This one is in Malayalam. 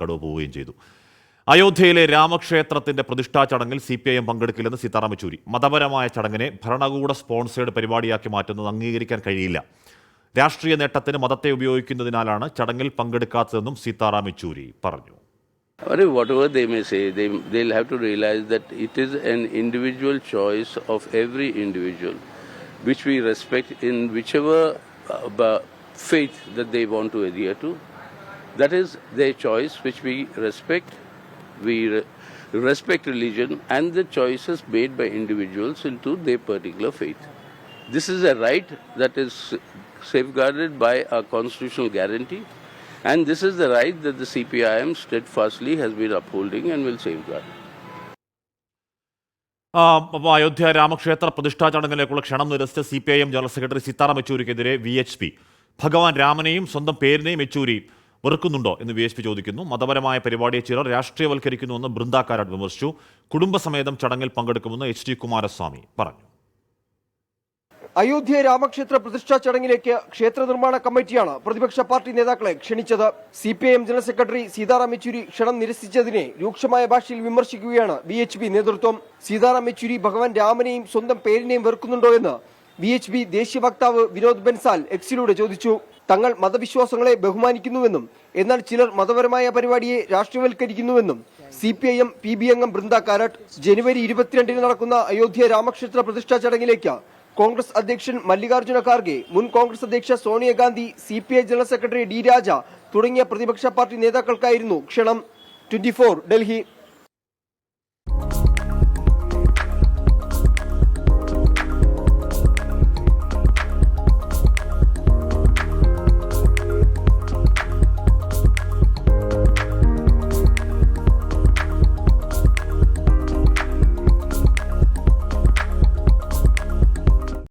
കടവ് പോവുകയും ചെയ്തു. അയോധ്യയിലെ രാമക്ഷേത്രത്തിന്റെ പ്രതിഷ്ഠാ ചടങ്ങിൽ CPIM പങ്കെടുക്കില്ലെന്ന് സീതാറാം യെച്ചൂരി. മതപരമായ ചടങ്ങിനെ ഭരണകൂട സ്പോൺസേഡ് പരിപാടിയാക്കി മാറ്റുന്നത് അംഗീകരിക്കാൻ കഴിയില്ല. രാഷ്ട്രീയ നേട്ടത്തിന് മതത്തെ ഉപയോഗിക്കുന്നതിനാലാണ് ചടങ്ങിൽ പങ്കെടുക്കാത്തതെന്നും സീതാറാം യെച്ചൂരി പറഞ്ഞു. Whatever they may say, they'll have to realize that it is an individual choice of every individual, which we respect in whichever faith that they want to adhere to. That is their choice, which we respect. We respect religion and the choices made by individuals into their particular faith. This is a right that is safeguarded by our constitutional guarantee, and this is the right that the CPIM steadfastly has been upholding and will safeguard. Ayodhya രാമക്ഷേത്ര പ്രതിഷ്ഠാ ചടങ്ങിലേക്കുള്ള ക്ഷണം നിരസിച്ച CPIM ജനറൽ സെക്രട്ടറി സീതാറാം യെച്ചൂരിക്കെതിരെ VHP ഭഗവാൻ രാമനെയും സ്വന്തം പേരിനെയും യെച്ചൂരി വെറുക്കുന്നുണ്ടോ എന്ന് VHP ചോദിക്കുന്നു. മതപരമായ പരിപാടിയെ ചിലർ രാഷ്ട്രീയവൽക്കരിക്കുന്നുവെന്ന് ബൃന്ദ കാരാട്ട് വിമർശിച്ചു. കുടുംബസമേതം ചടങ്ങിൽ പങ്കെടുക്കുമെന്ന് HD കുമാരസ്വാമി പറഞ്ഞു. അയോധ്യ രാമക്ഷേത്ര പ്രതിഷ്ഠാ ചടങ്ങിലേക്ക് ക്ഷേത്ര നിർമ്മാണ കമ്മിറ്റിയാണ് പ്രതിപക്ഷ പാർട്ടി നേതാക്കളെ ക്ഷണിച്ചത്. CPIM general secretary Sitaram Yechury ക്ഷണം നിരസിച്ചതിനെ രൂക്ഷമായ ഭാഷയിൽ വിമർശിക്കുകയാണ് VHP നേതൃത്വം. സീതാറാം യെച്ചൂരി ഭഗവാൻ രാമനെയും സ്വന്തം പേരിനെയും വെറുക്കുന്നുണ്ടോ എന്ന് VHP ദേശീയ വക്താവ് വിനോദ് ബൻസാൽ എക്സിലൂടെ ചോദിച്ചു. തങ്ങൾ മതവിശ്വാസങ്ങളെ ബഹുമാനിക്കുന്നുവെന്നും എന്നാൽ ചിലർ മതപരമായ പരിപാടിയെ രാഷ്ട്രീയവൽക്കരിക്കുന്നുവെന്നും CPIM PB അംഗം ബൃന്ദ കാരാട്ട്. ജനുവരി 22-ന് നടക്കുന്ന അയോധ്യ രാമക്ഷേത്ര പ്രതിഷ്ഠാ ചടങ്ങിലേക്ക് കോൺഗ്രസ് അധ്യക്ഷൻ മല്ലികാർജ്ജുന ഖാർഗെ, മുൻ കോൺഗ്രസ് അധ്യക്ഷ Sonia Gandhi, CPI general secretary D രാജ തുടങ്ങിയ പ്രതിപക്ഷ പാർട്ടി നേതാക്കൾക്കായിരുന്നു ക്ഷണം. 24 ഡൽഹി.